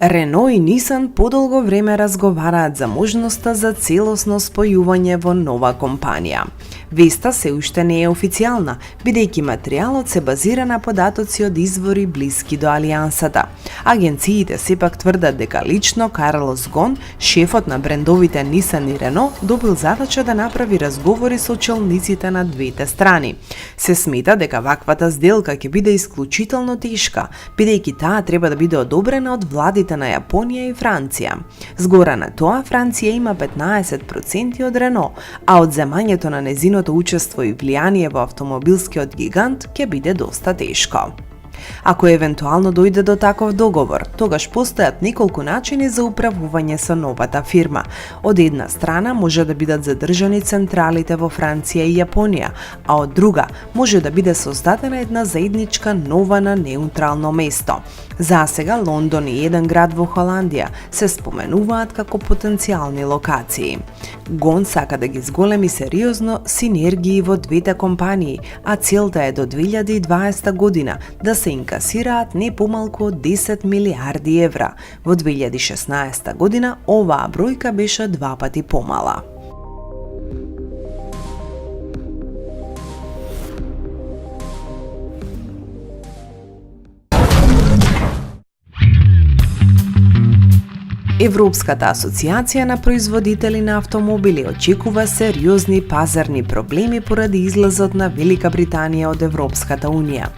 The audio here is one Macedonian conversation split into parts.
Рено и Нисан подолго време разговараат за можноста за целосно спојување во нова компанија. Веста се уште не е официјална, бидејќи материјалот се базира на податоци од извори блиски до Алијансата. Агенциите сепак тврдат дека лично Карлос Гон, шефот на брендовите Нисан и Рено, добил задача да направи разговори со челниците на двете страни. Се смета дека ваквата сделка ќе биде исклучително тешка, бидејќи таа треба да биде одобрена од владите на Јапонија и Франција. Згора на тоа, Франција има 15% од Рено, а од земањето на незиното учество и влијание во автомобилскиот гигант ќе биде доста тешко. Ако евентуално дојде до таков договор, тогаш постојат неколку начини за управување со новата фирма. Од една страна може да бидат задржани централите во Франција и Јапонија, а од друга може да биде создадена една заедничка нова на неутрално место. Засега Лондон и еден град во Холандија се споменуваат како потенцијални локации. Гон сака да ги зголеми сериозно синергии во двете компании, а целта е до 2020 година да се инкасираат не помалку од 10 милиарди евра. Во 2016 година оваа бројка беше 2 пати помала. Европската асоциација на производители на автомобили очекува сериозни пазарни проблеми поради излазот на Велика Британија од Европската Унија.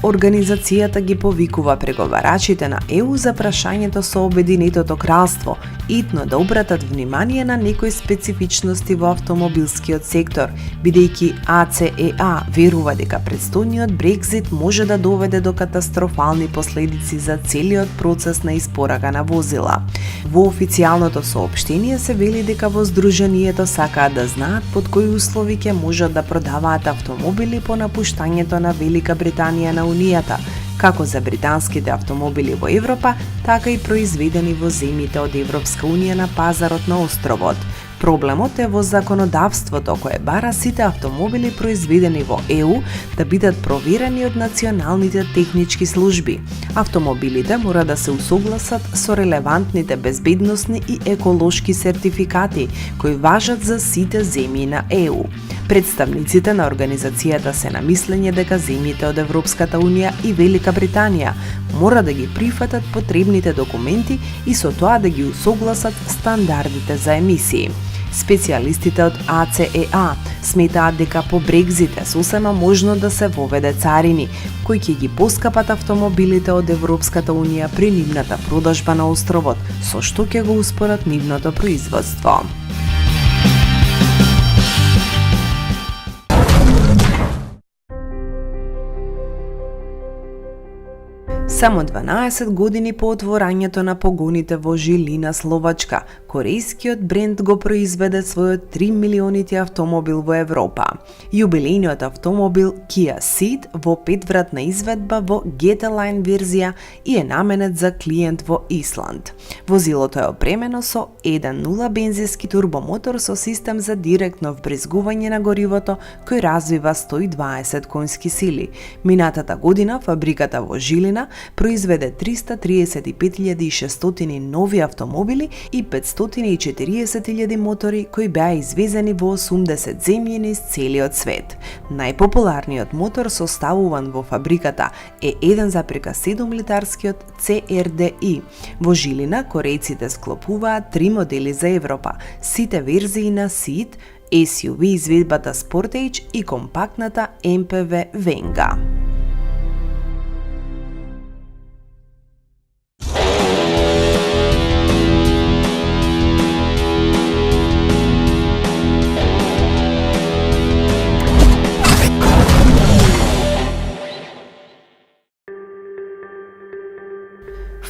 Организацијата ги повикува преговарачите на ЕУ за прашањето со Обединетото кралство итно да обратат внимание на некои специфичности во автомобилскиот сектор, бидејќи АЦЕА верува дека предстојниот Брекзит може да доведе до катастрофални последици за целиот процес на испорака на возила. Во официјалното соопштение се вели дека во Сдруженијето сакаат да знаат под кои услови ќе можат да продаваат автомобили по напуштањето на Велика Британија на Унијата, како за британските автомобили во Европа, така и произведени во земјите од Европска Унија на пазарот на островот. Проблемот е во законодавството кое бара сите автомобили произведени во ЕУ да бидат проверени од националните технички служби. Автомобилите мора да се усогласат со релевантните безбедносни и еколошки сертификати кои важат за сите земји на ЕУ. Представниците на организацијата се на мислење дека земјите од Европската Унија и Велика Британија мора да ги прифатат потребните документи и со тоа да ги усогласат стандардите за емисии. Специјалистите од АЦЕА сметаат дека по Брекзит е сосема можно да се воведе царини, кои ќе ги поскапат автомобилите од Европската Унија при нивната продажба на островот, со што ќе го успорат нивното производство. Само 12 години по отворањето на погоните во Жилина, Словачка, корејскиот бренд го произведе својот 3 милионити автомобил во Европа. Јубилејниот автомобил Kia Ceed во 5-вратна изведба во GT-Line верзија и е наменет за клиент во Исланд. Возилото е опремено со 1.0 бензински турбомотор со систем за директно вбрезгување на горивото кој развива 120 конски сили. Минатата година фабриката во Жилина произведе 335.600 нови автомобили и 540.000 мотори кои беа извезени во 80 земји низ целиот свет. Најпопуларниот мотор составуван во фабриката е 1,7 литарскиот CRDI. Во Жилина корејците склопуваат 3 модели за Европа, сите верзии на Ceed, SUV изведбата Sportage и компактната MPV Venga.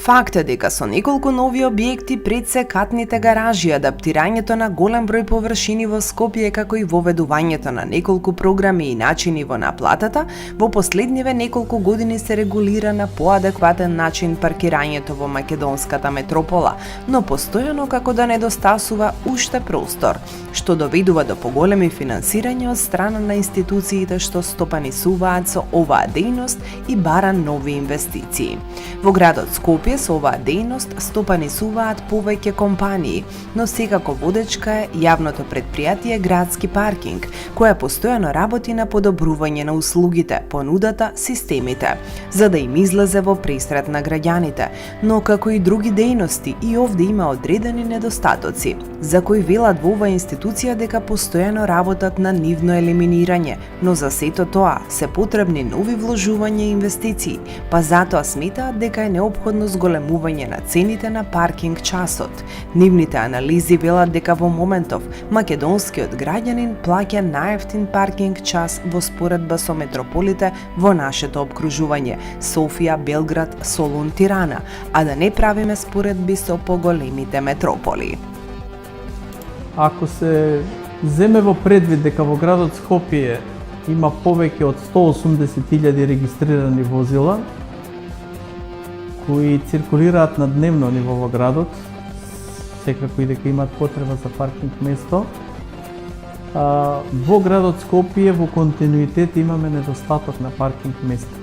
Факт е дека со неколку нови објекти пред секатните гаражи, адаптирањето на голем број површини во Скопје, како и воведувањето на неколку програми и начини во наплатата, во последниве неколку години се регулира на поадекватен начин паркирањето во македонската метропола, но постојано како да недостасува уште простор, што доведува до поголеми финансирање од страна на институциите што стопанисуваат со оваа дејност и бара нови инвестиции. Во градот Скопје Скопје со оваа дејност стопанисуваат повеќе компании, но секако водечка е јавното претпријатие Градски паркинг, која постојано работи на подобрување на услугите, понудата, системите, за да им излезе во пресрет на граѓаните, но како и други дејности и овде има одредени недостатоци, за кои велат во оваа институција дека постојано работат на нивно елиминирање, но за сето тоа се потребни нови вложувања и инвестиции, па затоа сметаат дека е неопходно зголемување на цените на паркинг часот. Нивните анализи велат дека во моментов македонскиот граѓанин плаќа најевтин паркинг час во споредба со метрополите во нашето опкружување Софија, Белград, Солун, Тирана, а да не правиме споредби со поголемите метрополи. Ако се земе во предвид дека во градот Скопје има повеќе од 180.000 регистрирани возила кои циркулираат на дневно ниво во градот, секако и дека имаат потреба за паркинг место, во градот Скопје во континуитет имаме недостаток на паркинг места.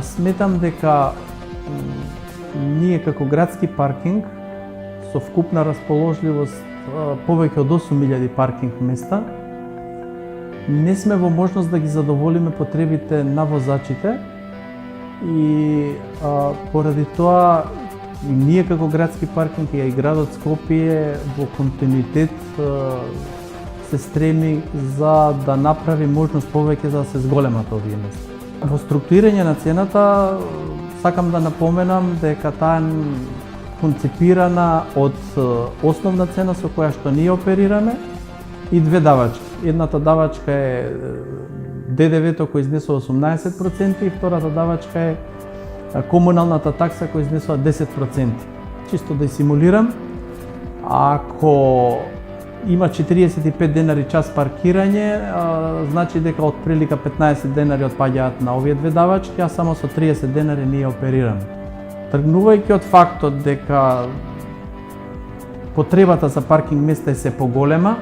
Сметам дека ние како градски паркинг со вкупна расположливост повеќе од 8.000 паркинг места не сме во можност да ги задоволиме потребите на возачите и поради тоа и ние како градски паркинг и градот Скопје во континуитет се стреми за да направи можност повеќе за да се зголемат овие места. Во структурирање на цената сакам да напоменам дека таа е концепирана од основна цена со која што ние оперираме и две давачки. Едната давачка е ДДВ-то кој изнесува 18% и втората давачка е комуналната такса која изнесува 10%. Чисто да симулирам, ако има 45 денари час паркирање, значи дека од прилика 15 денари отпаѓаат на овие две давачки, а само со 30 денари ние оперираме. Тргнувајќи од фактот дека потребата за паркинг места е се поголема,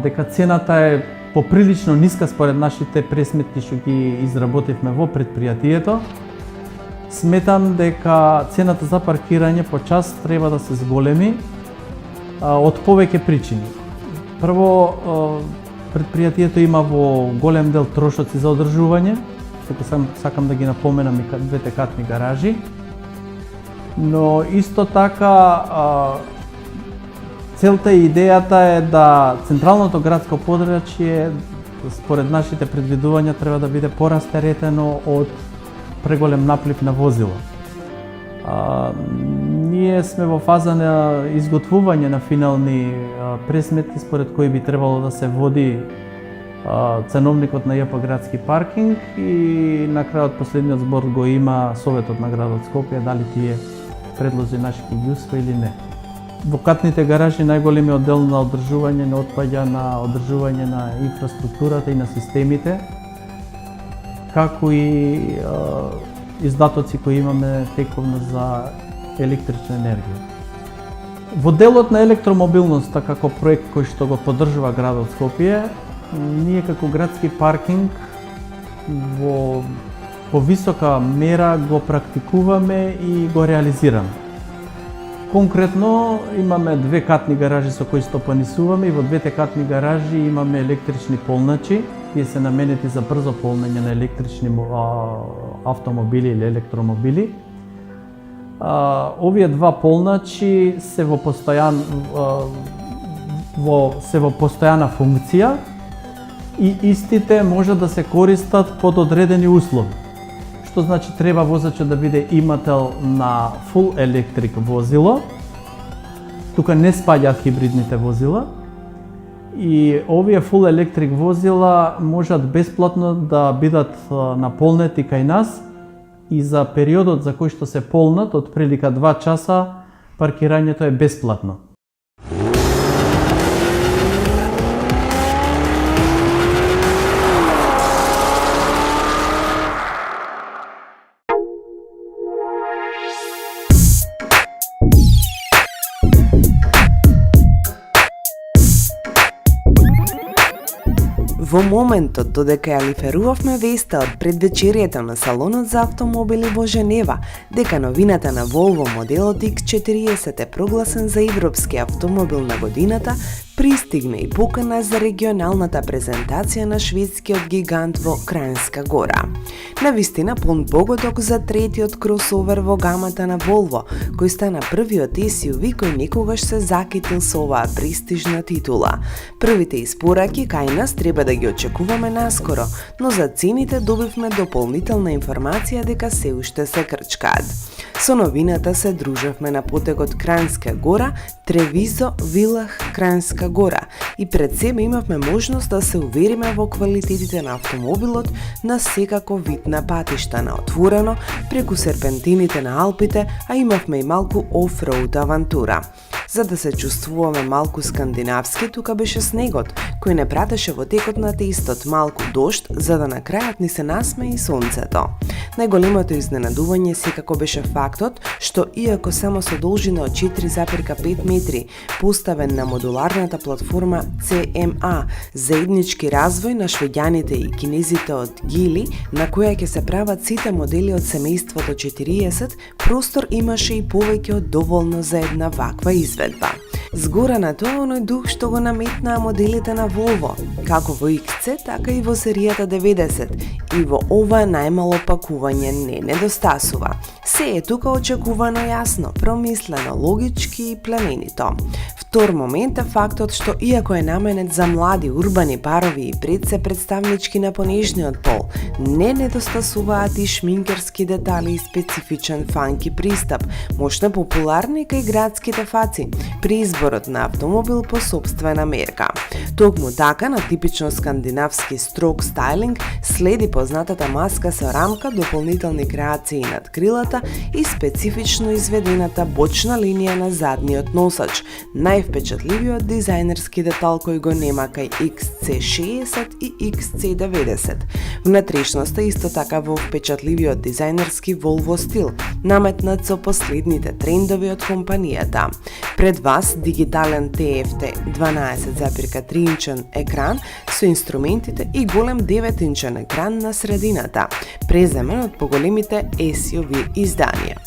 дека цената е поприлично ниска според нашите пресметки што ги изработивме во предпријатието, сметам дека цената за паркирање по час треба да се зголеми од повеќе причини. Прво, предпријатието има во голем дел трошоци за одржување, сакам да ги напоменам и двете катни гаражи, но исто така целта и идејата е да централното градско подрачје според нашите предвидувања треба да биде порастеретено од преголем наплив на возила. Ние сме во фаза на изготвување на финални пресметки според кои би требало да се води ценовникот на ЈП Градски паркинг и на крајот последниот збор го има Советот на градот Скопје дали тие предлози наши ги усвои или не. Во катните гаражи најголемиот дел на одржување не отпаѓа на одржување на инфраструктурата и на системите, како и издатоци кои имаме тековно за електрична енергија. Во делот на електромобилноста како проект кој што го поддржува градот Скопје, ние како градски паркинг во повисока мера го практикуваме и го реализираме. Конкретно имаме две катни гаражи со кои стопанисуваме и во двете катни гаражи имаме електрични полначи, тие се наменети за брзо полнење на електрични автомобили или електромобили. Овие два полначи се во постојана функција и истите може да се користат под одредени услови. Што значи треба возачот да биде имател на full electric возило. Тука не спаѓаат хибридните возила. И овие full electric возила можат бесплатно да бидат наполнети кај нас и за периодот за кој што се полнат, од прилика 2 часа, паркирањето е бесплатно. Во моментот додека ја лиферувавме веста од предвечерието на салонот за автомобили во Женева, дека новината на Volvo моделот X40 е прогласен за европски автомобил на годината, пристигна и покана за регионалната презентација на шведскиот гигант во Кранјска Гора. Навистина пун погодок за третиот кросовер во гамата на Volvo, кој стана првиот SUV кој никогаш се закитил со оваа престижна титула. Првите испораки кај нас треба да ги очекуваме наскоро, но за цените добивме дополнителна информација дека се уште се крчкаат. Со новината се дружевме на потегот Кранјска Гора, Тревизо, Вилах, Кранјска Гора и пред себе имавме можност да се увериме во квалитетите на автомобилот на секако вид на патишта на отворено, преку серпентините на Алпите, а имавме и малку офроуд авантура. За да се чувствуваме малку скандинавски, тука беше снегот, кој не пратеше во текот на тестот малку дожд, за да на крајот ни се насме и сонцето. Најголемото изненадување секако беше фактот што иако само со должина од 4,5 метри, поставен на модуларната платформа CMA за етнички развој на швеѓаните и кинезите од Гили, на која ќе се прават сите модели од семејството 40, простор имаше и повеќе од доволно за една ваква изведба. Згора на тоа оној дух што го наметнаа моделите на Volvo, како во XC, така и во серијата 90, и во ова најмало пакување не недостасува. Се е тука очекувано јасно, промислено, логички и племенито. Втор момент е фактот што иако е наменет за млади урбани парови и пред се представнички на понежниот пол, не недостасуваат и шминкерски детали и специфичен фанки пристап, мощно популарни кај градските фаци, при изборот на автомобил по собствена мерка. Токму така, на типично скандинавски строг стайлинг следи познатата маска со рамка, дополнителни креации над крилата и специфично изведената бочна линија на задниот носач, највпечатливиот дизајнерски детал кој го нема кај XC60 и XC90. Внатрешноста исто така во впечатливиот дизајнерски Volvo стил, наметнат со последните трендови од компанијата. Пред вас дигитален TFT 12,3 екран со инструментите и голем 9-инчен екран на средината, преземен од поголемите SUV изданија.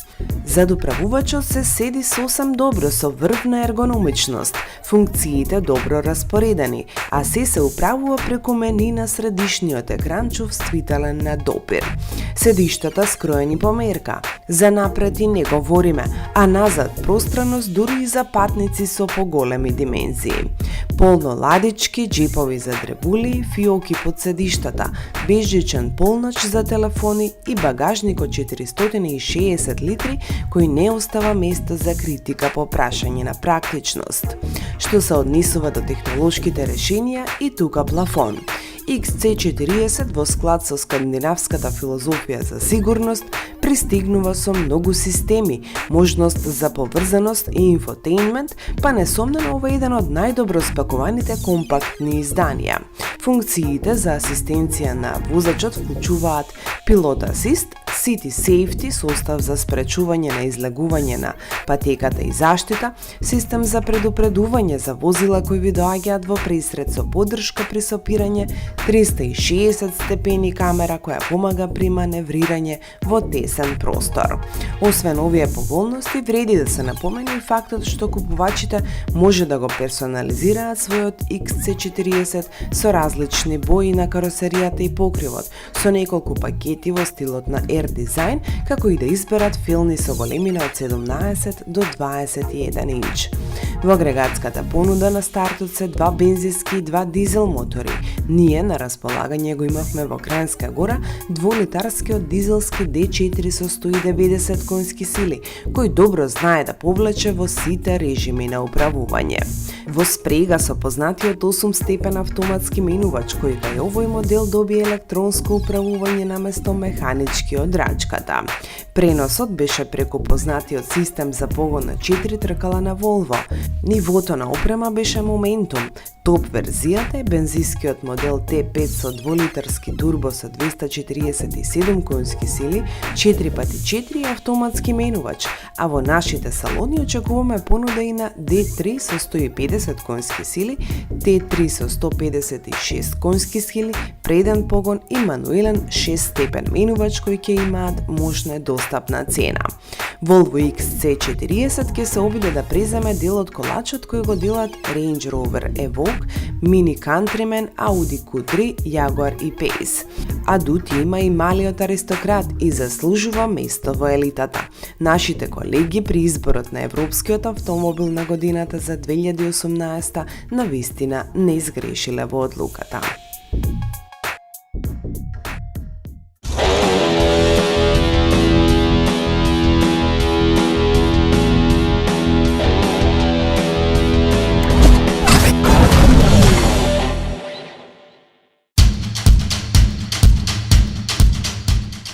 Зад управувачот се седи сосем добро со врвна ергономичност, функциите добро распоредени, а се управува преку мени на средишниот екран чувствителен на допир. Седиштата скроени по мерка, за напред и не говориме, а назад пространост дури и за патници со поголеми димензии. Полно ладички, джипови за дребули, фиоки под седиштата, бежичен полноч за телефони и багажник од 460 литри кој не остава место за критика по прашање на практичност. Што се однесува до технолошките решенија и тука плафон. XC40 во склад со скандинавската филозофија за сигурност пристигнува со многу системи, можност за поврзаност и инфотейнмент, па несомнено ова е еден од најдобро спакуваните компактни изданија. Функциите за асистенција на возачот вклучуваат Pilot Assist, City Safety, состав за спречување на излегување на патеката и заштита, систем за предупредување за возила кои ви доаѓаат во пресред со поддршка при сопирање, 360 степени камера која помага при маневрирање во тесен простор. Освен овие поволности, вреди да се напомени и фактот што купувачите може да го персонализираат својот XC40 со различни бои на каросеријата и покривот, со неколку пакети во стилот на Air Design, како и да изберат филни со големина од 17 до 21 инч. Во агрегатската понуда на стартот се 2 бензински и 2 дизел мотори. Ние на располагање го имавме во Кранјска Гора 2-литарскиот дизелски D4 со 190 конски сили, кој добро знае да повлече во сите режими на управување. Во спрега со познатиот 8-степен автоматски менувач, кој кај овој модел добие електронско управување наместо механички од рачката. Преносот беше преку познатиот систем за погон на 4 тркала на Volvo. Нивото на опрема беше Momentum. Топ верзијата е бензинскиот модел модел T5 со 2-литарски турбо со 247 конски сили, 4x4 и автоматски менувач, а во нашите салони очекуваме понуда и на D3 со 150 конски сили, T3 со 156 конски сили, преден погон и мануелен 6-степен менувач кој ќе имаат мощна и достапна цена. Volvo XC40 ќе се обиде да преземе дел од колачот кој го делат Range Rover Evoque, Mini Countryman, Audi Q3, Jaguar и Pace. А Дути има и малиот аристократ и заслужува место во елитата. Нашите колеги при изборот на европскиот автомобил на годината за 2018 навистина не изгрешиле во одлуката.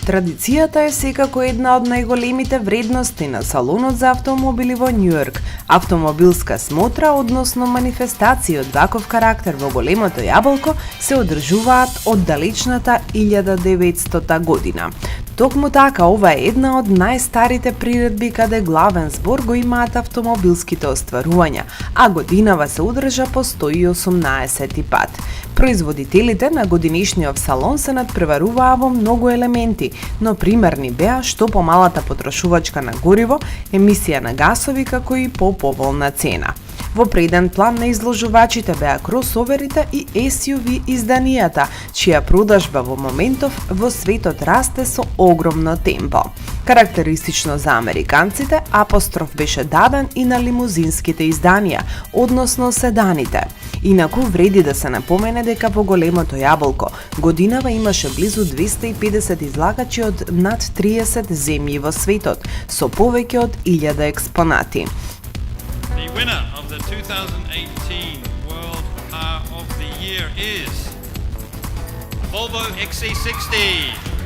Традицијата е секако една од најголемите вредности на салонот за автомобили во Њујорк. Автомобилска смотра, односно манифестации од ваков карактер во големото јаболко, се одржуваат од далечната 1900 година. Токму така, ова е една од најстарите приредби каде главен збор го имаат автомобилските остварувања, а годинава се одржа по 118 пат. Производителите на годинишниот салон се надпреваруваа во многу елементи, но примерни беа што помалата потрошувачка на гориво, емисија на гасови како и поволна цена. Во преден план на изложувачите беа кросоверите и SUV изданијата, чија продажба во моментов во светот расте со огромно темпо. Карактеристично за американците, апостроф беше даден и на лимузинските изданија, односно седаните. Инаку вреди да се напомене дека во големото јаболко годинава имаше близу 250 излагачи од над 30 земји во светот, со повеќе од 1000 експонати. The winner of the 2018 World Car of the Year is Volvo XC60.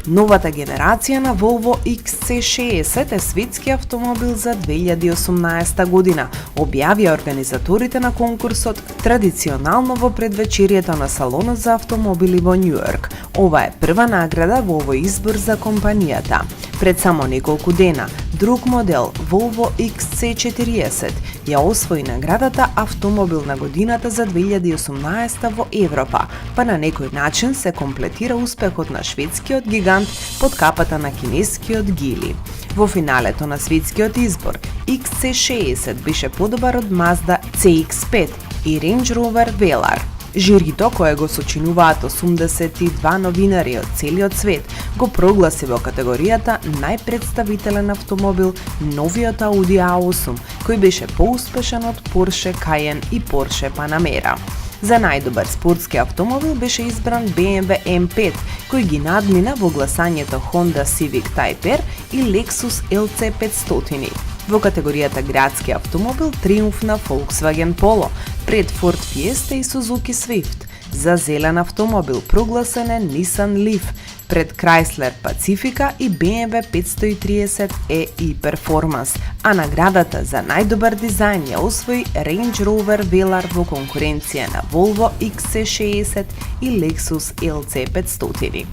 Новата генерација на Volvo XC60 е светски автомобил за 2018 година, објавија организаторите на конкурсот традиционално во предвечерието на салонот за автомобили во Њујорк. Ова е прва награда во овој избор за компанијата. Пред само неколку дена, друг модел Volvo XC40 ја освои наградата Автомобил на годината за 2018 во Европа, па на некој начин се комплетира успехот на шведскиот гигант под капата на кинескиот Гили. Во финалето на светскиот избор, XC60 беше подобар од Mazda CX-5 и Range Rover Velar. Жирито, кое го сочинуваат 82 новинари од целиот свет, го прогласи во категоријата најпредставителен автомобил новиот Audi A8, кој беше поуспешен од Porsche Cayenne и Porsche Panamera. За најдобар спортски автомобил беше избран BMW M5, кој ги надмина во гласањето Honda Civic Type R и Lexus LC 500. Во категоријата градски автомобил триумфна Volkswagen Polo, пред Ford Fiesta и Suzuki Swift. За зелен автомобил прогласен е Nissan Leaf, пред Chrysler Pacifica и BMW 530e и Performance, а наградата за најдобар дизајн ја освои Range Rover Velar во конкуренција на Volvo XC60 и Lexus LC 500.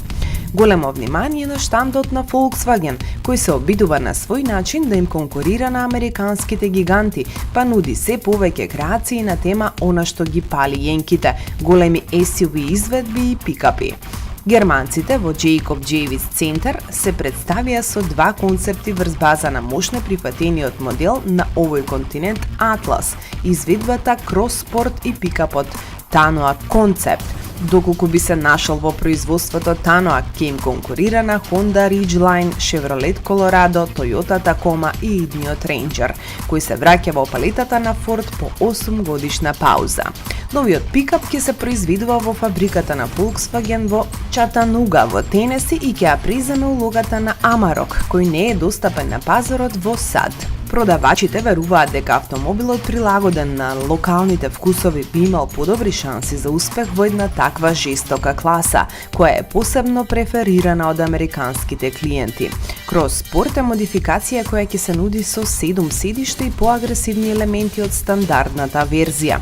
Големо внимание на штандот на Volkswagen, кој се обидува на свој начин да им конкурира на американските гиганти, па нуди се повеќе креации на тема она што ги пали јенките, големи SUV изведби и пикапи. Германците во Jacob Javits Center се представија со два концепти врз база на мощно прифатениот модел на овој континент Atlas, изведбата Cross Sport и пикапот Tanoa Concept. Доколку би се нашол во производството Tanoa, ќе им конкурира на Honda Ridgeline, Chevrolet Colorado, Toyota Tacoma и идниот Ranger, кој се враќа во палетата на Ford по 8 годишна пауза. Новиот пикап ќе се произведува во фабриката на Volkswagen во Чатануга во Тенеси и ќе ја преземе улогата на Amarok, кој не е достапен на пазарот во САД. Продавачите веруваат дека автомобилот прилагоден на локалните вкусови би имал подобри шанси за успех во една таква жестока класа, која е посебно преферирана од американските клиенти. Cross Sport е модификација која ќе се нуди со 7 седишта и поагресивни елементи од стандардната верзија.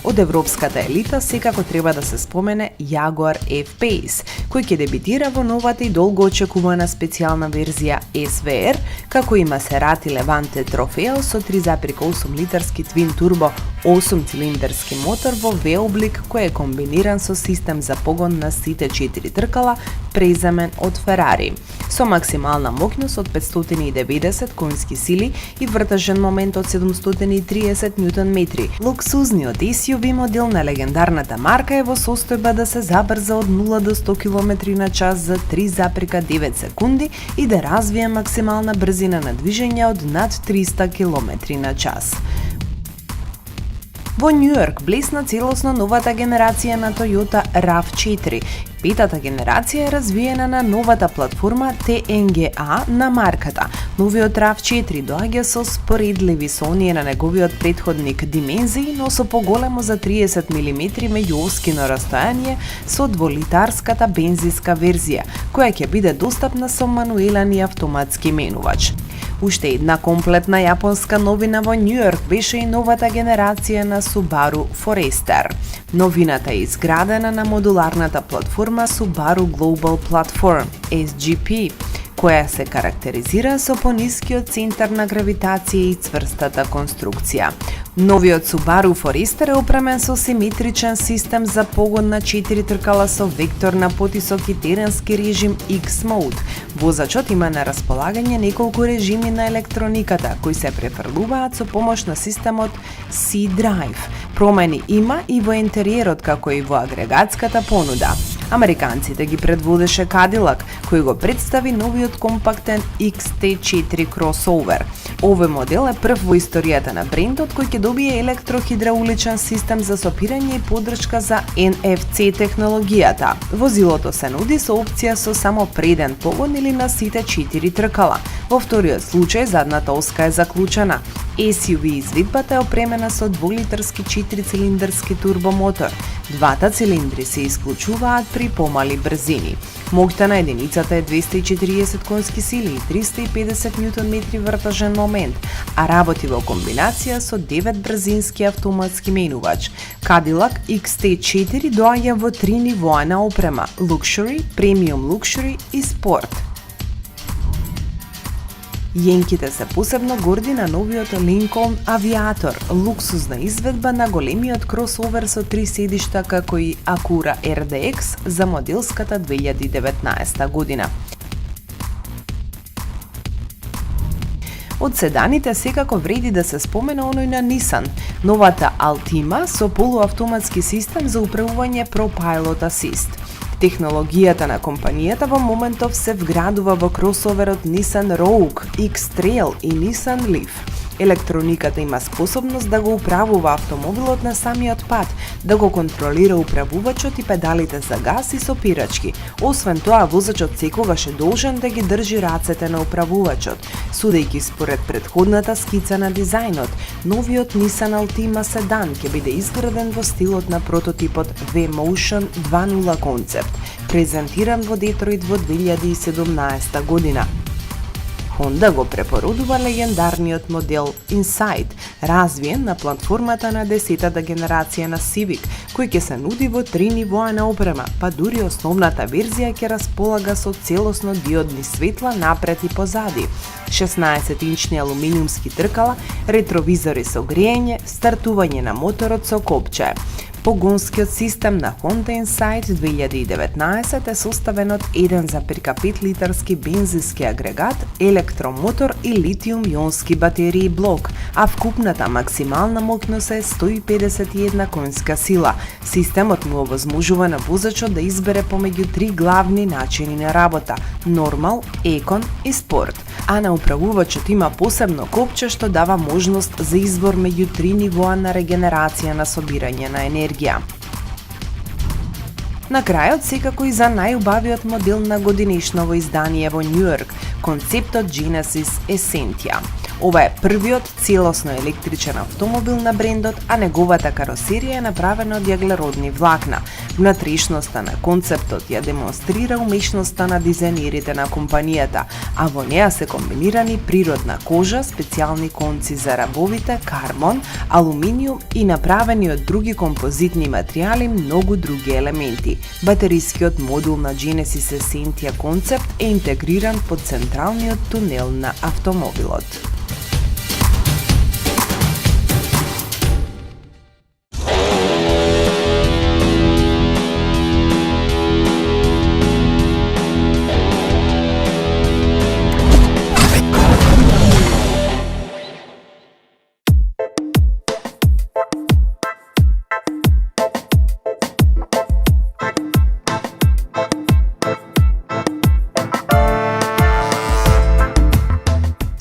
Од европската елита секако треба да се спомене Jaguar F-Pace, кој ќе дебитира во новата и долго очекувана специјална верзија SVR, како и Maserati Levante Trofeo со 3,8 литарски твин турбо 8-цилиндарски мотор во V-облик кој е комбиниран со систем за погон на сите 4 тркала, преземен од Ферари, со максимална моќност од 590 конски сили и вртежен момент од 730 Нм. Луксузниот SUV модел на легендарната марка е во состојба да се забрза од 0 до 100 км/ч за 3,9 секунди и да развие максимална брзина на движење од над 300 км/ч. Во Нью Йорк блесна целосно новата генерација на Toyota RAV4. Петата генерација е развиена на новата платформа TNGA на марката. Новиот RAV4 доаѓа со споредливи со оние на неговиот претходник димензии, но со поголемо за 30 мм меѓуоскино растојание со дволитарската бензинска верзија, која ќе биде достапна со мануелен и автоматски менувач. Уште една комплетна јапонска новина во Нью Йорк беше и новата генерација на Subaru Forester. Новината е изградена на модуларната платформа Subaru Global Platform, SGP, која се карактеризира со понискиот центар на гравитација и цврстата конструкција. Новиот Subaru Forester е опремен со симетричен систем за погон на 4 тркала со вектор на потисок и теренски режим X-Mode. Возачот има на располагање неколку режими на електрониката, кои се префрлуваат со помош на системот C-Drive. Промени има и во интериерот, како и во агрегатската понуда. Американците ги предводеше Cadillac, кој го представи новиот компактен XT4 кросовер. Овој модел е прв во историјата на брендот кој ќе добие електрохидрауличен систем за сопирање и поддршка за NFC технологијата. Возилото се нуди со опција со само преден погон или на сите 4 тркала. Во вториот случај задната оска е заклучена. SUV извидбата е опремена со 2-литарски 4-цилиндарски турбомотор. Двата цилиндри се исклучуваат при помали брзини. Моќта на единицата е 240 конски сили и 350 Нм вртежен момент, а работи во комбинација со 9 брзински автоматски менувач. Cadillac XT4 доаѓа во 3 нивоа на опрема: Luxury, Premium Luxury и Sport. Јенките се посебно горди на новиот Lincoln Aviator, луксузна изведба на големиот кросовер со 3 седишта како и Acura RDX за моделската 2019 година. Од седаните секако вреди да се спомена оној на Nissan, новата Altima со полуавтоматски систем за управување ProPilot Assist. Технологијата на компанијата во моментов се вградува во кросоверот Nissan Rogue, X-Trail и Nissan Leaf. Електрониката има способност да го управува автомобилот на самиот пат, да го контролира управувачот и педалите за газ и сопирачки. Освен тоа, возачот секогаш е должен да ги држи рацете на управувачот. Судејќи според претходната скица на дизајнот, новиот Nissan Altima седан ќе биде изграден во стилот на прототипот V-Motion 2.0 концепт, презентиран во Детройт во 2017 година. Honda го препорудува легендарниот модел Insight, развиен на платформата на 10-та генерација на Civic, кој ќе се нуди во 3 нивоа на опрема, па дури основната верзија ќе располага со целосно диодни светла напред и позади, 16-инчни алуминиумски тркала, ретровизори со грејење, стартување на моторот со копче. Погонскиот систем на Honda Insight 2019 е составен од 1,5 литарски бензински агрегат, електромотор и литиум-јонски батерии блок, а вкупната максимална моќност е 151 конска сила. Системот му овозможува на возачот да избере помеѓу 3 главни начини на работа: нормал, екон и спорт. А на управувачот има посебно копче што дава можност за избор меѓу 3 нивоа на регенерација на собирање на енергија. На крајот секако и за најубавиот модел на годинешново издание во Њујорк, концептот Genesis Essentia. Ова е првиот целосно електричен автомобил на брендот, а неговата каросерија е направена од јаглеродни влакна. Внатрешноста на концептот ја демонстрира умешноста на дизајнерите на компанијата, а во неа се комбинирани природна кожа, специјални конци за рабовите, карбон, алуминиум и направени од други композитни материјали многу други елементи. Батерискиот модул на Genesis Essentia концепт е интегриран под централниот тунел на автомобилот.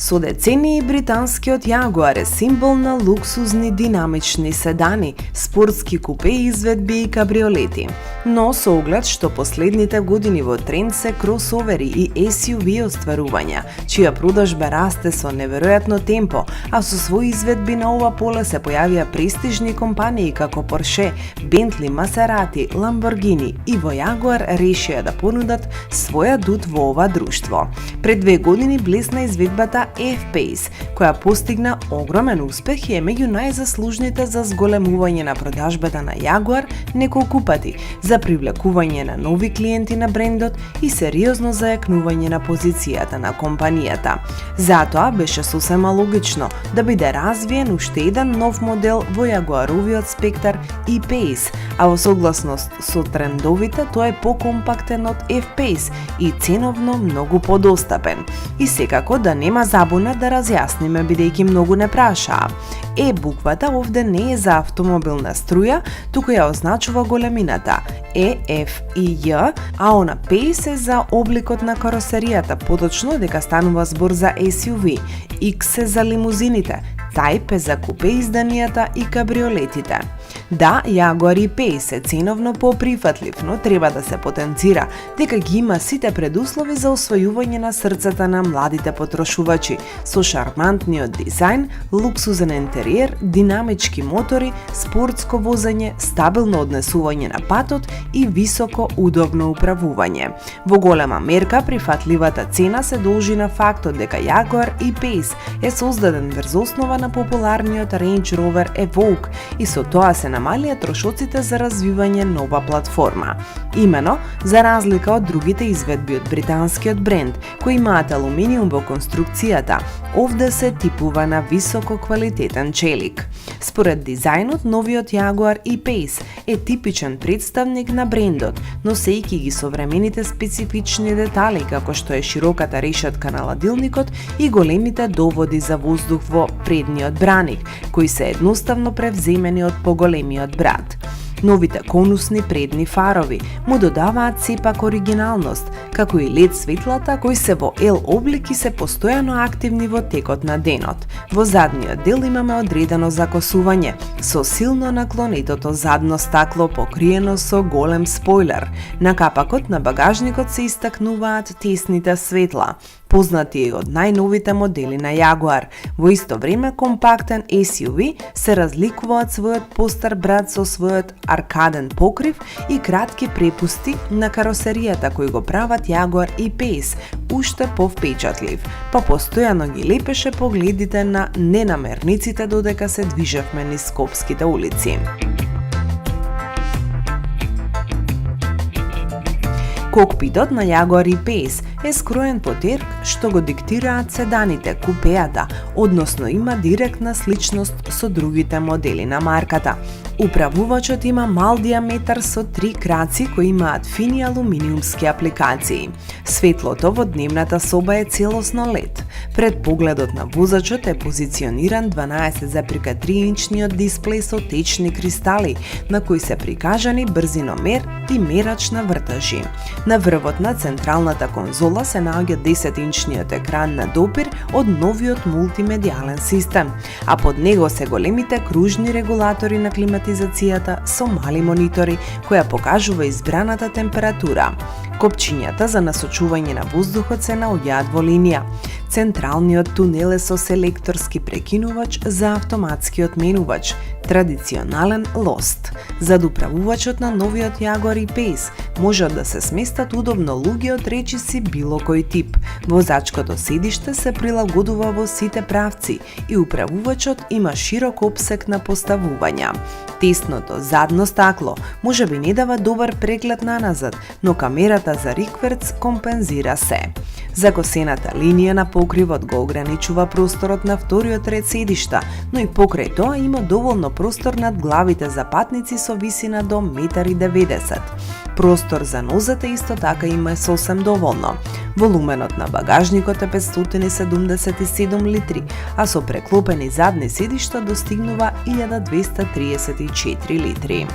Со децении британскиот Јагуар е символ на луксузни динамични седани, спортски купе изведби и кабриолети. Но со оглед што последните години во тренд се кросовери и SUV остварувања, чија продажба расте со неверојатно темпо, а со своји изведби на ова поле се појавија престижни компании како Porsche, Bentley, Maserati, Lamborghini и во Јагуар решија да понудат своја дут во ова друштво. Пред 2 години блесна изведбата F-Pace, која постигна огромен успех и е меѓу најзаслужните за зголемување на продажбата на Јагуар неколку пати, за привлекување на нови клиенти на брендот и сериозно зајакнување на позицијата на компанијата. Затоа беше сосема логично да биде развиен уште еден нов модел во Јагуаровиот спектар E-Pace, а во согласност со трендовите тој е покомпактен од F-Pace и ценовно многу подостапен. И секако да нема забуна да разјасниме бидејќи многу не прашаа. Буквата овде не е за автомобилна струја, туку ја означува големината F и J, а она Pace е за обликот на каросеријата, поточно дека станува збор за SUV, X е за лимузините, Type е за купе изданијата и кабриолетите. Да, Јагуар и Pace е ценовно поприфатлив, но треба да се потенцира дека ги има сите предуслови за освојување на срцата на младите потрошувачи, со шармантниот дизајн, луксузен интериер, динамички мотори, спортско возење, стабилно однесување на патот и високо удобно управување. Во голема мерка, прифатливата цена се должи на фактот дека Јагуар и Pace е создаден врз основа на популарниот Range Rover Evoque и со тоа се намалија трошоците за развивање нова платформа. Имено, за разлика од другите изведби од британскиот бренд, кои имаат алуминиум во конструкцијата, овде се типува на високо квалитетен челик. Според дизајнот, новиот Јагуар и Pace е типичен представник на брендот, носејќи ги современите специфични детали како што е широката решетка на ладилникот и големите доводи за воздух во предниот браник, кои се едноставно превземени од поголемиот брат. Новите конусни предни фарови му додаваат сепак оригиналност, како и LED светлата кои се во L облик и се постојано активни во текот на денот. Во задниот дел имаме одредено закосување, со силно наклонетото задно стакло покриено со голем спойлер. На капакот на багажникот се истакнуваат тесните светла, познати и од најновите модели на Јагуар. Во исто време, компактен SUV се разликува од својот постар брат со својот аркаден покрив и кратки препусти на каросеријата кои го прават Јагуар и Pace уште повпечатлив, па постојано ги лепеше погледите на ненамерниците додека се движевме низ скопските улици. Кокпитот на Јагуар и Pace е скроен по терк што го диктираат седаните, купеата, односно има директна сличност со другите модели на марката. Управувачот има мал диаметар со 3 краци кои имаат фини алуминиумски апликации. Светлото во дневната соба е целосно LED. Пред погледот на возачот е позициониран 12,3-инчниот дисплеј со течни кристали, на кои се прикажани брзиномер и мерач на вртажи. На врвот на централната конзола се наоѓа 10-инчниот екран на допир од новиот мултимедијален систем, а под него се големите кружни регулатори на климатизацијата со мали монитори која покажува избраната температура. Копчињата за насочување на воздухот се наоѓаат во линија. Централниот тунел е со селекторски прекинувач за автоматскиот менувач, традиционален лост. За управувачот на новиот Jaguar E-Pace можат да се сместат удобно луѓе од речиси било кој тип. Возачкото седиште се прилагодува во сите правци и управувачот има широк опсег на поставувања. Тесното задно стакло можеби не дава добар преглед наназад, но камерата за рикверц компензира се. Закосената линија на покривот го ограничува просторот на вториот ред седишта, но и покрај тоа има доволно простор над главите за патници со висина до 1,90 м. Простор за нозете исто така има сосем доволно. Волуменот на багажникот е 577 литри, а со преклопени задни седишта достигнува 1234 литри.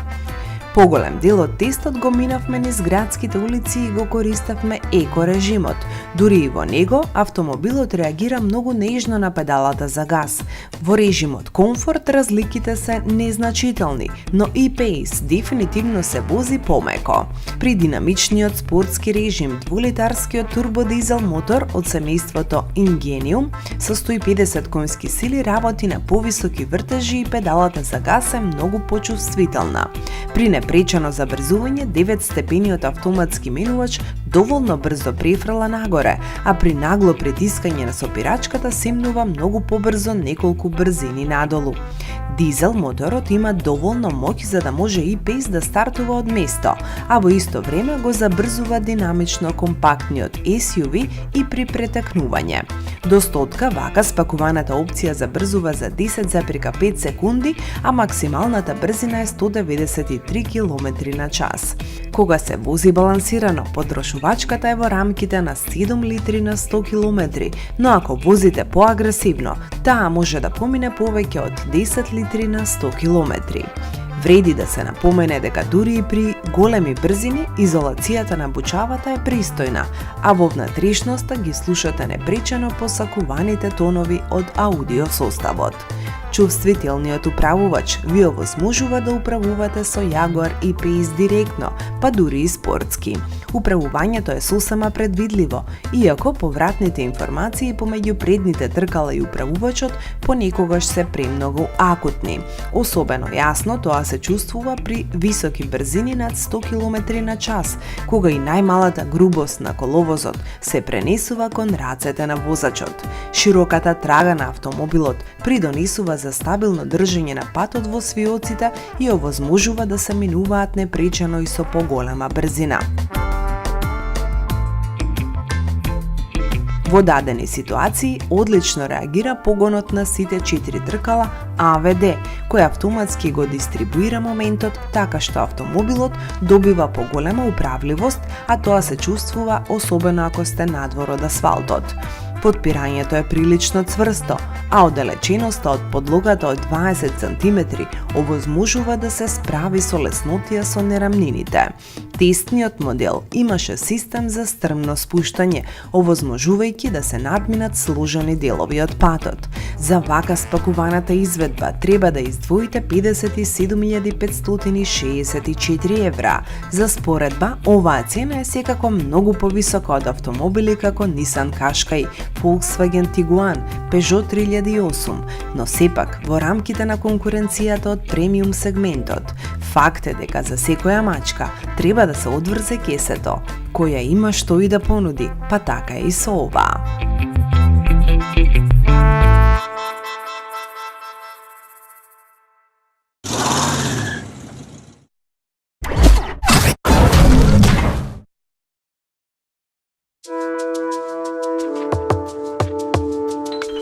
Поголем дел од тестот го минавме низ градските улици и го користавме еко-режимот. Дури и во него, автомобилот реагира многу нежно на педалата за газ. Во режимот комфорт разликите се незначителни, но E-Pace дефинитивно се вози помеко. При динамичниот спортски режим, 2-литарскиот турбодизел мотор од семејството Ingenium со 150 конски сили работи на повисоки вртежи и педалата за газ е многу почувствителна. При непречено забрзување 9-степениот автоматски менувач доволно брзо префрла нагоре, а при нагло притискање на сопирачката семнува многу побрзо неколку брзини надолу. Дизел моторот има доволно моќ за да може E-Pace да стартува од место, а во исто време го забрзува динамично компактниот SUV и при претекнување. До стотка вака спакуваната опција забрзува за 10,5 секунди, а максималната брзина е 193 км на час. Кога се вози балансирано, потрошувачката е во рамките на 7 литри на 100 км, но ако возите поагресивно, таа може да помине повеќе од 10 литри на 100 км. Вреди да се напомене дека дури и при големи брзини, изолацијата на бучавата е пристојна, а во внатрешноста ги слушате непречено посакуваните тонови од аудио составот. Чувствителниот управувач ви овозможува да управувате со Jaguar E-Pace директно, па дури и спортски. Управувањето е сосема предвидливо, иако повратните информации помеѓу предните тркала и управувачот понекогаш се премногу акутни. Особено јасно тоа се чувствува при високи брзини над 100 км на час, кога и најмалата грубост на коловозот се пренесува кон рацете на возачот. Широката трага на автомобилот придонесува за стабилно држење на патот во свиоците и овозможува да се минуваат непречено и со поголема брзина. Во дадени ситуации одлично реагира погонот на сите 4 тркала AVD, кој автоматски го дистрибуира моментот така што автомобилот добива поголема управливост, а тоа се чувствува особено ако сте надвор од асфалтот. Подпирањето е прилично цврсто, а оддалеченоста од подлогата од 20 см овозможува да се справи со леснотија со нерамнините. Тестниот модел имаше систем за стрмно спуштање, овозможувајќи да се надминат сложени делови од патот. За вака спакуваната изведба треба да издвоите 57.564 евра. За споредба, оваа цена е секако многу повисока од автомобили како Nissan Qashqai, Volkswagen Tiguan, Peugeot 3008, но сепак во рамките на конкуренцијата од премиум сегментот. Факт е дека за секоја мачка треба да се одврзе кесето, која има што и да понуди, па така и со оваа.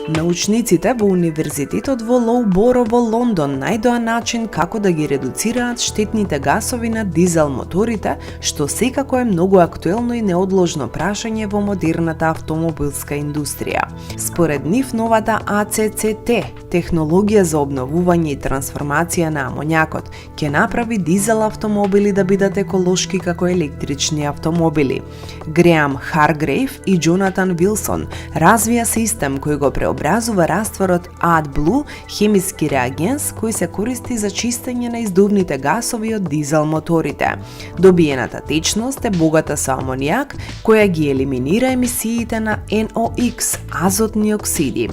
Научниците во Универзитетот во Лоуборо во Лондон најдоа начин како да ги редуцираат штетните гасови на дизел моторите, што секако е многу актуелно и неодложно прашање во модерната автомобилска индустрија. Според нив, новата АЦЦТ, технологија за обновување и трансформација на амоњакот, ќе направи дизел автомобили да бидат еколошки како електрични автомобили. Греам Харгрейв и Джонатан Вилсон развија систем кој го преобразува растворот AdBlue, хемиски реагенс кој се користи за чистење на издувните гасови од дизел моторите. Добиената течност е богата со амонијак, која ги елиминира емисиите на NOx, азотни оксиди.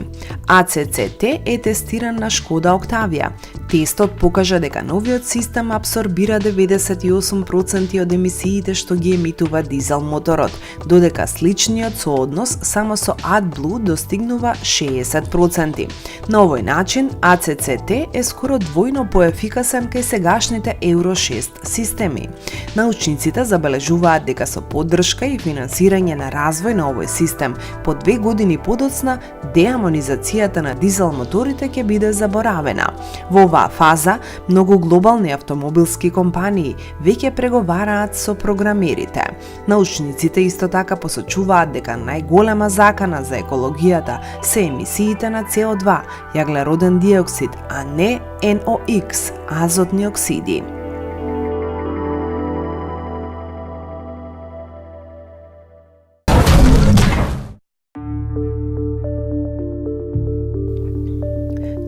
АЦЦТ е тестиран на Шкода Октавија. Тестот покажа дека новиот систем абсорбира 98% од емисиите што ги емитува дизел моторот, додека сличниот сооднос само со AdBlue достигнува 60%. На овој начин, АЦЦТ е скоро двојно поефикасен кај сегашните Евро 6 системи. Научниците забележуваат дека со поддршка и финансирање на развој на овој систем, по 2 години подоцна, деамонизацијата на дизел моторите ќе биде заборавена. Во оваа фаза, многу глобални автомобилски компании веќе преговараат со програмерите. Научниците исто така посочуваат дека најголема закана за екологијата се емисиите на CO2, јаглероден диоксид, а не NOx, азотни оксиди.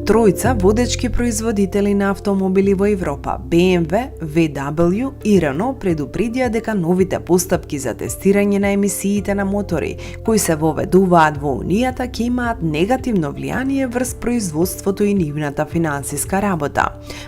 Тројца водечки производители на автомобили во Европа, BMW, VW и Renault, предупредија дека новите постапки за тестирање на емисиите на мотори кои се воведуваат во Унијата ќе имаат негативно влијание врз производството и нивната финансиска работа.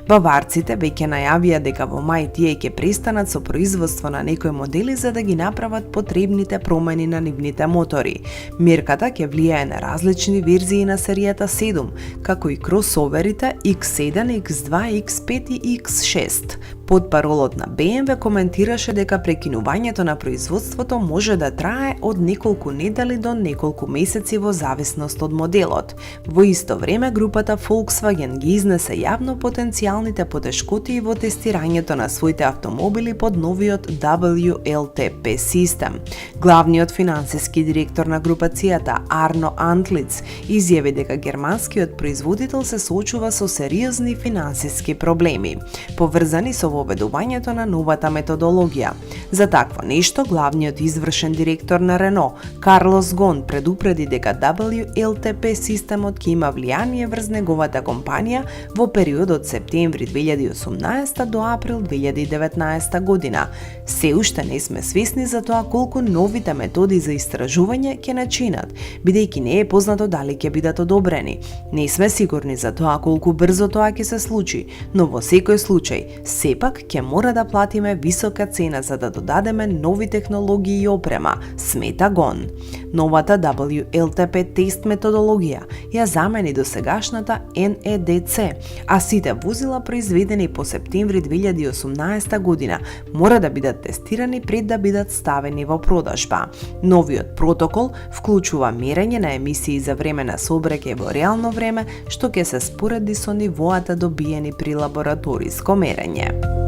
Баварците веќе најавија дека во мај тие ќе престанат со производство на некои модели за да ги направат потребните промени на нивните мотори. Мерката ќе влијае на различни верзии на серијата 7, како и кросоверите X7, X2, X5 и X6. Потпаролот на BMW коментираше дека прекинувањето на производството може да трае од неколку недели до неколку месеци во зависност од моделот. Во исто време, групата Volkswagen ги изнесе јавно потенцијалните потешкоти во тестирањето на своите автомобили под новиот WLTP систем. Главниот финансиски директор на групацијата Арно Антлиц изјави дека германскиот производител се соочува со сериозни финансиски проблеми, поврзани со воведувањето на новата методологија. За такво нешто, главниот извршен директор на Рено, Карлос Гон, предупреди дека WLTP системот ќе има влијание врз неговата компанија во период од септември 2018 до април 2019 година. Се уште не сме свесни за тоа колку новите методи за истражување ќе начинат, бидејќи не е познато дали ќе бидат одобрени. Не сме сигурни за тоа колку брзо тоа ќе се случи, но во секој случај, сепак ќе мора да платиме висока цена за да додадеме нови технологии и опрема, смета Гон. Новата WLTP тест методологија ја замени досегашната NEDC, а сите возила произведени по септември 2018 година мора да бидат тестирани пред да бидат ставени во продажба. Новиот протокол вклучува мерење на емисии за време на сообраќај во реално време, што ќе се спореди со нивоата добиени при лабораториско мерење.